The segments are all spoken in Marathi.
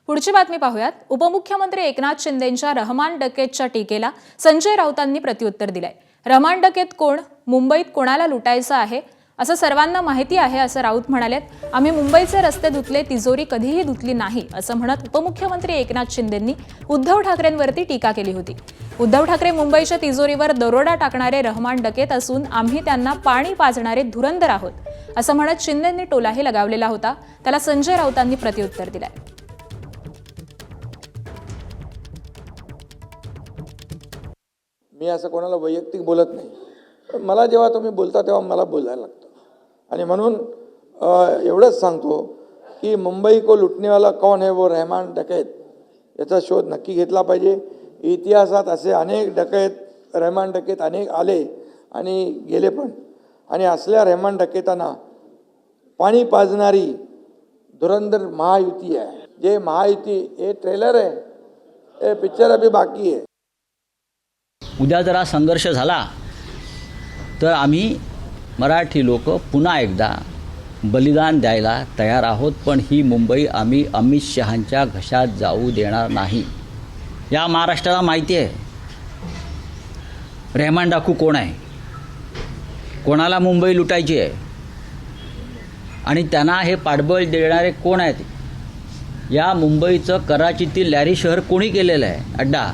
पुढची बातमी पाहूयात। उपमुख्यमंत्री एकनाथ शिंदेंच्या रहमान डकेतच्या टीकेला संजय राऊतांनी प्रत्युत्तर दिलंय। रहमान डकेत कोण, मुंबईत कोणाला लुटायचं आहे असं सर्वांना माहिती आहे असं राऊत म्हणालेत। आम्ही मुंबईचे रस्ते धुतले, तिजोरी कधीही धुतली नाही असं म्हणत उपमुख्यमंत्री एकनाथ शिंदेंनी उद्धव ठाकरेंवरती टीका केली होती। उद्धव ठाकरे मुंबईच्या तिजोरीवर दरोडा टाकणारे रहमान डकेत असून आम्ही त्यांना पाणी पाजणारे धुरंदर आहोत असं म्हणत शिंदेंनी टोलाही लगावलेला होता। त्याला संजय राऊतांनी प्रत्युत्तर दिलंय। मी असं कोणाला वैयक्तिक बोलत नाही, पण मला जेव्हा तुम्ही बोलता तेव्हा मला बोलायला लागतं आणि म्हणून एवढंच सांगतो की मुंबई को लुटने वाला कौन है वो रहमान डकैत याचा शोध नक्की घेतला पाहिजे। इतिहासात असे अनेक डकैत रहमान डकैत अनेक आले आणि गेले पण, आणि असल्या रहमान डकैतांना पाणी पाजणारी धुरंधर महायुती आहे। जे महायुती हे ट्रेलर आहे, हे पिक्चर अभी बाकी आहे। उद्या जरा संघर्ष झाला तर आम्ही मराठी लोक पुन्हा एकदा बलिदान द्यायला तयार आहोत, पण ही मुंबई आम्ही अमित शहांच्या घशात जाऊ देणार नाही। या महाराष्ट्राला माहिती आहे रहमान डाकू कोण आहे, कोणाला मुंबई लुटायची आहे आणि त्यांना हे पाठबळ देणारे कोण आहेत। या मुंबईचं कराचीतील लॅरी शहर कोणी केलेलं आहे अड्डा,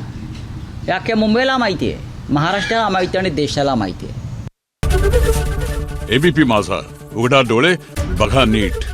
या अख्ख्या मुंबईला माहिती आहे, महाराष्ट्राला माहिती आणि देशाला माहिती आहे। एबीपी माझा, उघडा डोळे बघा नीट।